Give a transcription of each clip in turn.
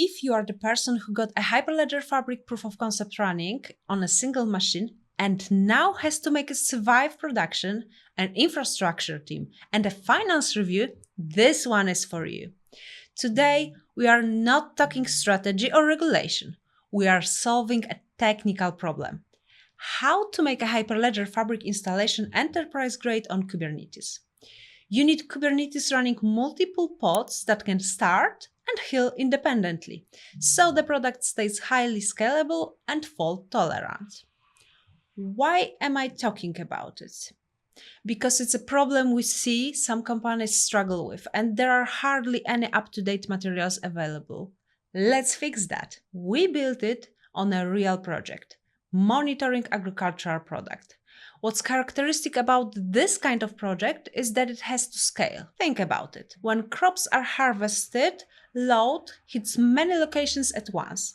if you are the person who got a Hyperledger Fabric proof of concept running on a single machine and now has to make a survive production, an infrastructure team, and a finance review, this one is for you. Today, we are not talking strategy or regulation. We are solving a technical problem. How to make a Hyperledger Fabric installation enterprise-grade on Kubernetes. You need Kubernetes running multiple pods that can start and heal independently, so the product stays highly scalable and fault-tolerant. Why am I talking about it? Because it's a problem we see some companies struggle with, and there are hardly any up-to-date materials available. Let's fix that. We built it on a real project, monitoring agricultural product. What's characteristic about this kind of project is that it has to scale. Think about it. When crops are harvested, load hits many locations at once.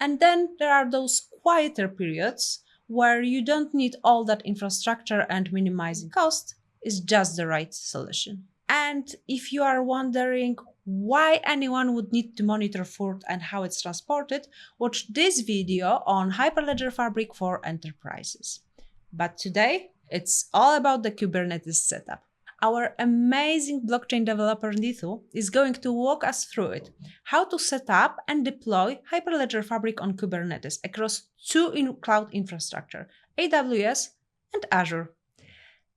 And then there are those quieter periods where you don't need all that infrastructure and minimizing cost is just the right solution. And if you are wondering why anyone would need to monitor food and how it's transported, watch this video on Hyperledger Fabric for enterprises. But today, it's all about the Kubernetes setup. Our amazing blockchain developer Neethu is going to walk us through it, how to set up and deploy Hyperledger Fabric on Kubernetes across two cloud infrastructure, AWS and Azure.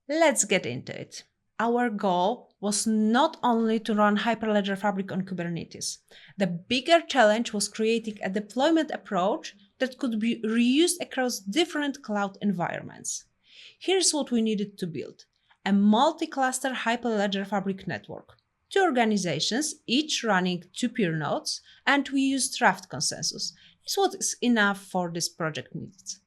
Let's get into it. Our goal was not only to run Hyperledger Fabric on Kubernetes. The bigger challenge was creating a deployment approach that could be reused across different cloud environments. Here's what we needed to build. A multi-cluster Hyperledger Fabric network, two organizations, each running two peer nodes, and we used Raft consensus. It's what is enough for this project needs.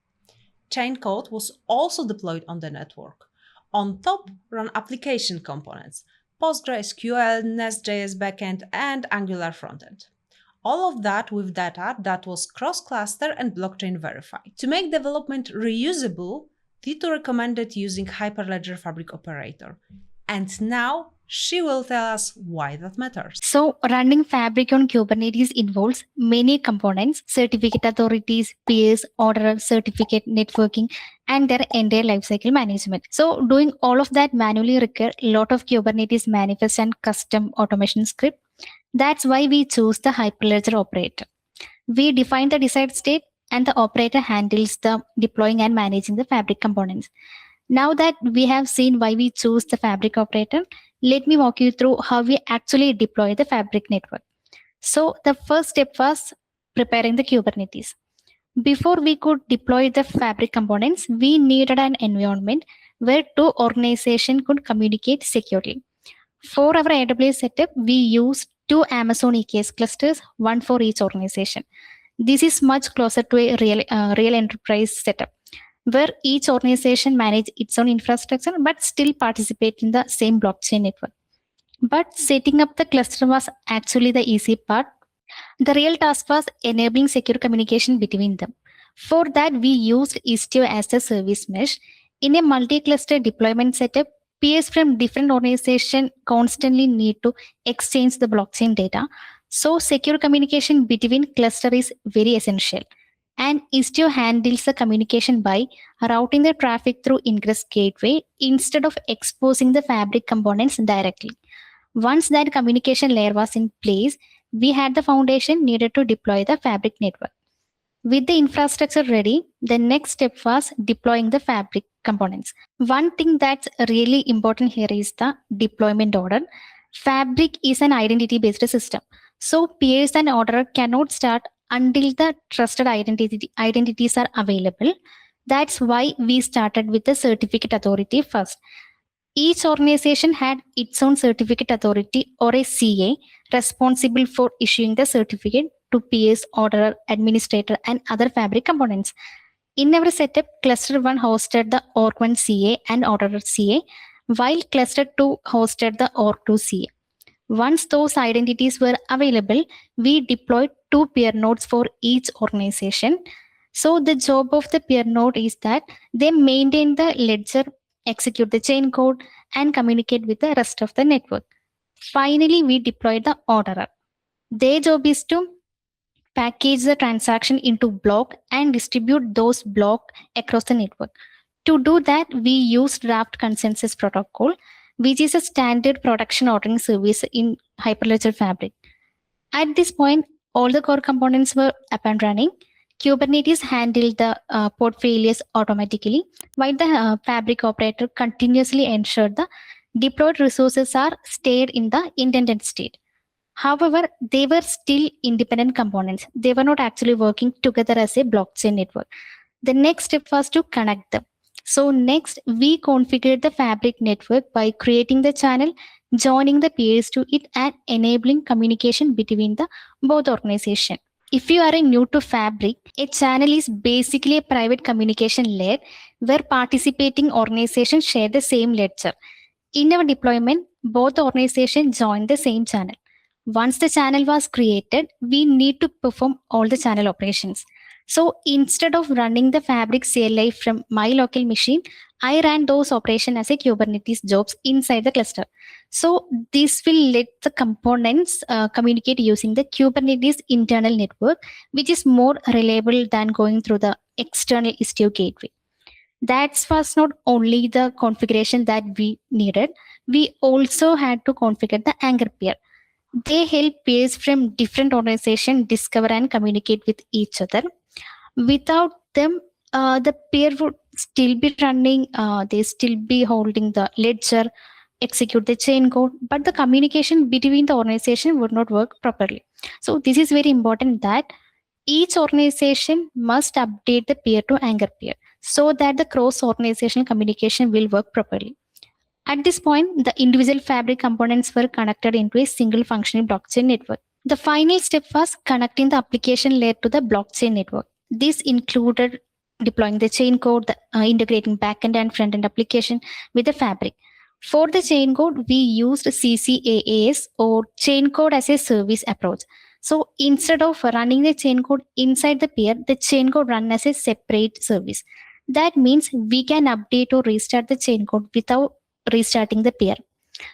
Chaincode was also deployed on the network. On top, run application components, PostgreSQL, Nest.js backend, and Angular frontend. All of that with data that was cross-cluster and blockchain verified. To make development reusable, Neethu recommended using Hyperledger Fabric Operator. And now she will tell us why that matters. So running Fabric on Kubernetes involves many components, certificate authorities, peers, order, certificate, networking, and their entire lifecycle management. So doing all of that manually requires a lot of Kubernetes manifest and custom automation script. That's why we choose the Hyperledger operator. We define the desired state and the operator handles the deploying and managing the Fabric components. Now that we have seen why we choose the Fabric operator, let me walk you through how we actually deploy the Fabric network. So the first step was preparing the Kubernetes. Before we could deploy the Fabric components, we needed an environment where two organizations could communicate securely. For our AWS setup, we used two Amazon EKS clusters, one for each organization. This is much closer to a real enterprise setup, where each organization manages its own infrastructure but still participate in the same blockchain network. But setting up the cluster was actually the easy part. The real task was enabling secure communication between them. For that, we used Istio as a service mesh. In a multi-cluster deployment setup, peers from different organizations constantly need to exchange the blockchain data. So secure communication between cluster is very essential. And Istio handles the communication by routing the traffic through ingress gateway instead of exposing the Fabric components directly. Once that communication layer was in place, we had the foundation needed to deploy the Fabric network. With the infrastructure ready, the next step was deploying the Fabric components. One thing that's really important here is the deployment order. Fabric is an identity-based system. So peers and order cannot start until the trusted identities are available. That's why we started with the certificate authority first. Each organization had its own certificate authority or a CA responsible for issuing the certificate to peers, order, administrator, and other Fabric components. In our setup, Cluster 1 hosted the Org1 CA and Order CA, while Cluster 2 hosted the Org2 CA. Once those identities were available, we deployed two peer nodes for each organization. So the job of the peer node is that they maintain the ledger, execute the chain code, and communicate with the rest of the network. Finally, we deployed the orderer. Their job is to package the transaction into block and distribute those blocks across the network. To do that, we used Raft consensus protocol, which is a standard production ordering service in Hyperledger Fabric. At this point, all the core components were up and running. Kubernetes handled the port failures automatically, while the Fabric operator continuously ensured the deployed resources are stayed in the intended state. However, they were still independent components. They were not actually working together as a blockchain network. The next step was to connect them. So next, we configured the Fabric network by creating the channel, joining the peers to it, and enabling communication between the both organizations. If you are new to Fabric, a channel is basically a private communication layer where participating organizations share the same ledger. In our deployment, both organizations joined the same channel. Once the channel was created, we need to perform all the channel operations. So instead of running the Fabric CLI from my local machine, I ran those operations as a Kubernetes jobs inside the cluster. So this will let the components communicate using the Kubernetes internal network, which is more reliable than going through the external Istio gateway. That was not only the configuration that we needed, we also had to configure the anchor peer. They help peers from different organizations discover and communicate with each other. Without them, the peer would still be running, they still be holding the ledger, execute the chain code, but the communication between the organization would not work properly. So this is very important that each organization must update the peer to anchor peer so that the cross-organizational communication will work properly. At this point, the individual Fabric components were connected into a single functioning blockchain network. The final step was connecting the application layer to the blockchain network. This included deploying the chain code, integrating backend and front-end application with the Fabric. For the chain code, we used CCAAS or chain code as a service approach. So instead of running the chain code inside the peer, the chain code run as a separate service. That means we can update or restart the chain code without restarting the peer.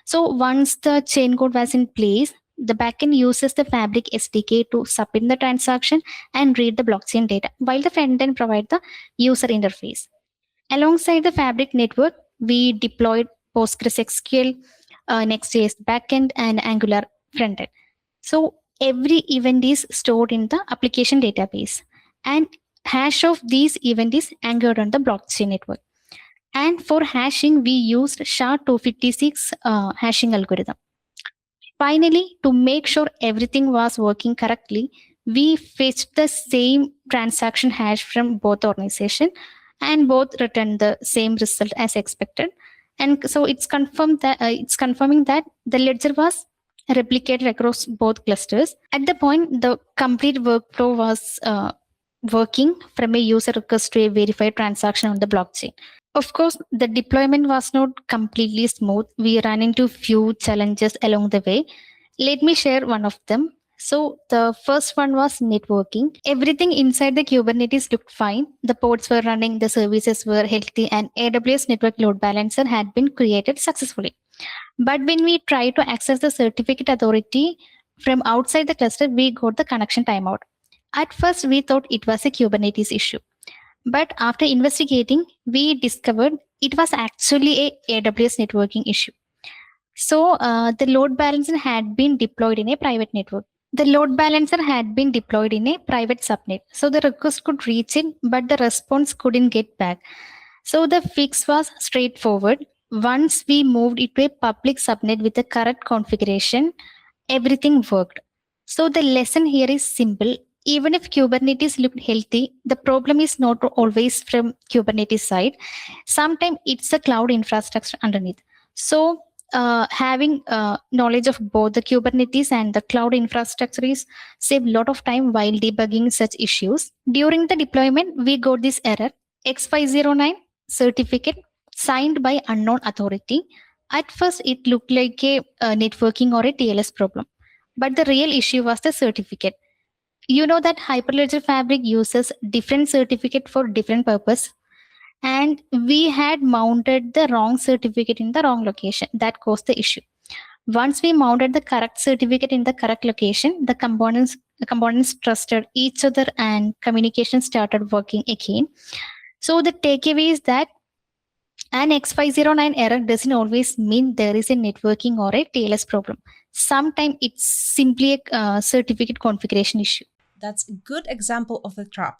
So once the chain code was in place, the backend uses the Fabric SDK to submit the transaction and read the blockchain data, while the frontend provides the user interface. Alongside the Fabric network, we deployed PostgreSQL, Next.js backend, and Angular frontend. So every event is stored in the application database, and hash of these event is anchored on the blockchain network. And for hashing, we used SHA-256 hashing algorithm. Finally, to make sure everything was working correctly, we fetched the same transaction hash from both organizations, and both returned the same result as expected. And so it's confirming that the ledger was replicated across both clusters. At the point, the complete workflow was working from a user request to a verified transaction on the blockchain. Of course, the deployment was not completely smooth. We ran into few challenges along the way. Let me share one of them. So the first one was networking. Everything inside the Kubernetes looked fine. The ports were running, the services were healthy, and AWS network load balancer had been created successfully. But when we tried to access the certificate authority from outside the cluster, we got the connection timeout. At first, we thought it was a Kubernetes issue. But after investigating, we discovered it was actually a AWS networking issue. So the load balancer had been deployed in a private network. The load balancer had been deployed in a private subnet. So the request could reach it, but the response couldn't get back. So the fix was straightforward. Once we moved it to a public subnet with the correct configuration, everything worked. So the lesson here is simple. Even if Kubernetes looked healthy, the problem is not always from Kubernetes side. Sometimes it's the cloud infrastructure underneath. So having knowledge of both the Kubernetes and the cloud infrastructure is save a lot of time while debugging such issues. During the deployment, we got this error, X509 certificate signed by unknown authority. At first, it looked like a networking or a TLS problem, but the real issue was the certificate. You know that Hyperledger Fabric uses different certificate for different purpose, and we had mounted the wrong certificate in the wrong location. That caused the issue. Once we mounted the correct certificate in the correct location, the components components trusted each other and communication started working again. So the takeaway is that an X509 error doesn't always mean there is a networking or a TLS problem. Sometimes it's simply a certificate configuration issue. That's a good example of the trap.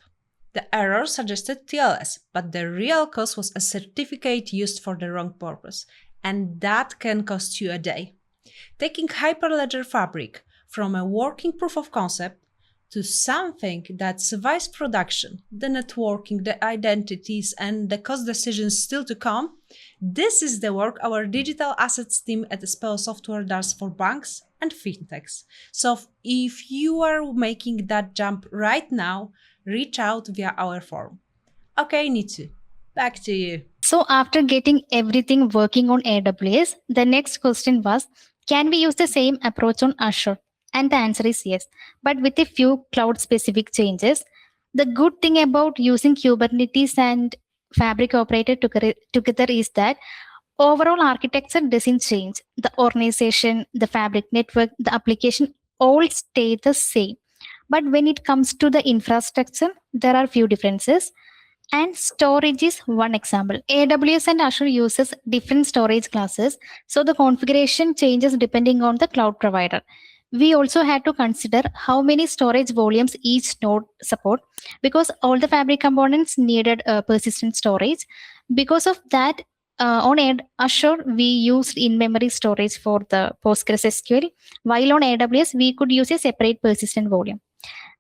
The error suggested TLS, but the real cause was a certificate used for the wrong purpose, and that can cost you a day. Taking Hyperledger Fabric from a working proof of concept to something that survives production, the networking, the identities, and the cost decisions still to come, this is the work our digital assets team at Espeo Software does for banks and fintechs. So if you are making that jump right now, reach out via our forum. Okay, Neethu, back to you. So after getting everything working on AWS, the next question was, can we use the same approach on Azure? And the answer is yes, but with a few cloud-specific changes. The good thing about using Kubernetes and Fabric Operator together is that overall architecture doesn't change. The organization, the fabric network, the application all stay the same. But when it comes to the infrastructure, there are few differences. And storage is one example. AWS and Azure uses different storage classes, so the configuration changes depending on the cloud provider. We also had to consider how many storage volumes each node support because all the fabric components needed persistent storage. Because of that, Azure, we used in-memory storage for the PostgreSQL, while on AWS, we could use a separate persistent volume.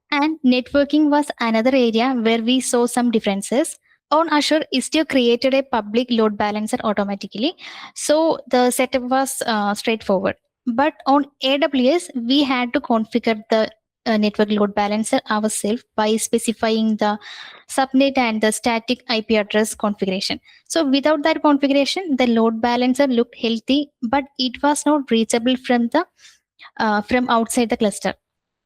And networking was another area where we saw some differences. On Azure, Istio created a public load balancer automatically. So the setup was straightforward. But on AWS, we had to configure the network load balancer ourselves by specifying the subnet and the static IP address configuration. So without that configuration, the load balancer looked healthy, but it was not reachable from outside the cluster.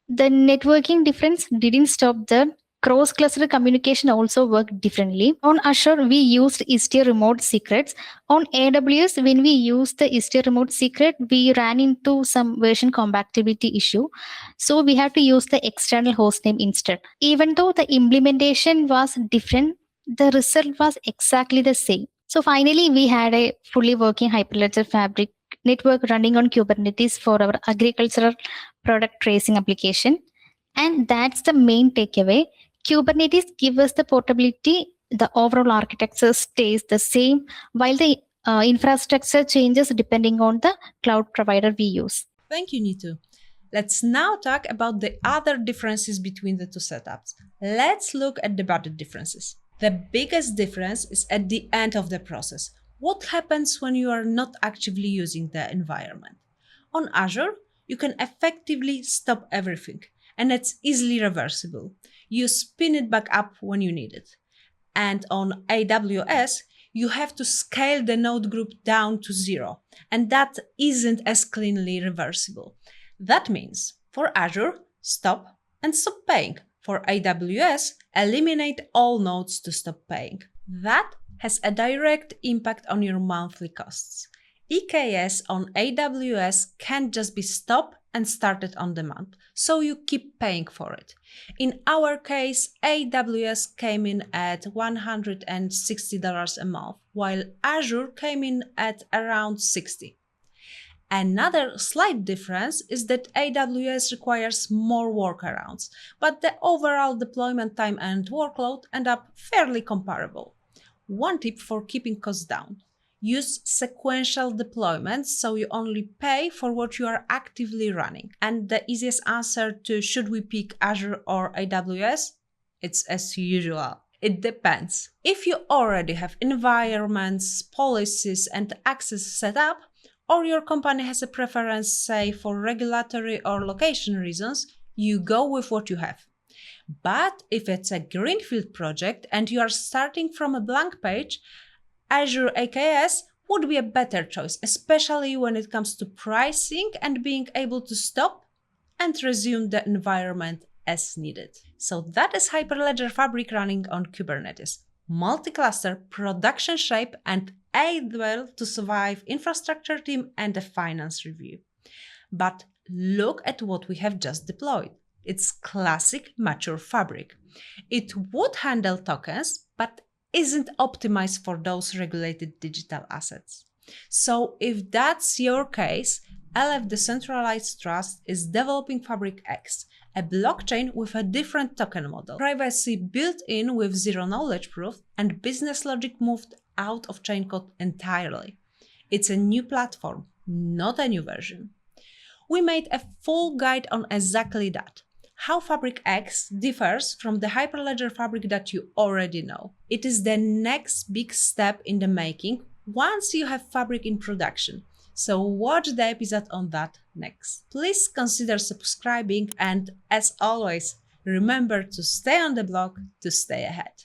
The networking difference didn't stop there. Cross-cluster communication also worked differently. On Azure, we used Istio remote secrets. On AWS, when we used the Istio remote secret, we ran into some version compatibility issue. So we had to use the external hostname instead. Even though the implementation was different, the result was exactly the same. So finally, we had a fully working Hyperledger Fabric network running on Kubernetes for our agricultural product tracing application. And that's the main takeaway. Kubernetes gives us the portability, the overall architecture stays the same, while the infrastructure changes depending on the cloud provider we use. Thank you, Neethu. Let's now talk about the other differences between the two setups. Let's look at the budget differences. The biggest difference is at the end of the process. What happens when you are not actively using the environment? On Azure, you can effectively stop everything, and it's easily reversible. You spin it back up when you need it. And on AWS, you have to scale the node group down to 0, and that isn't as cleanly reversible. That means for Azure, stop and stop paying. For AWS, eliminate all nodes to stop paying. That has a direct impact on your monthly costs. EKS on AWS can't just be stopped and started on demand, so you keep paying for it. In our case, AWS came in at $160 a month, while Azure came in at around $60. Another slight difference is that AWS requires more workarounds, but the overall deployment time and workload end up fairly comparable. One tip for keeping costs down: use sequential deployments so you only pay for what you are actively running. And the easiest answer to should we pick Azure or AWS? It's as usual. It depends. If you already have environments, policies, and access set up, or your company has a preference, say, for regulatory or location reasons, you go with what you have. But if it's a greenfield project and you are starting from a blank page, Azure AKS would be a better choice, especially when it comes to pricing and being able to stop and resume the environment as needed. So that is Hyperledger Fabric running on Kubernetes. Multi-cluster, production shape, and able to survive infrastructure team and a finance review. But look at what we have just deployed. It's classic mature fabric. It would handle tokens, but isn't optimized for those regulated digital assets. So if that's your case, LF Decentralized Trust is developing Fabric X, a blockchain with a different token model, privacy built in with zero-knowledge proof, and business logic moved out of Chaincode entirely. It's a new platform, not a new version. We made a full guide on exactly that, how Fabric X differs from the Hyperledger Fabric that you already know. It is the next big step in the making once you have Fabric in production. So watch the episode on that next. Please consider subscribing and, as always, remember to stay on the block to stay ahead.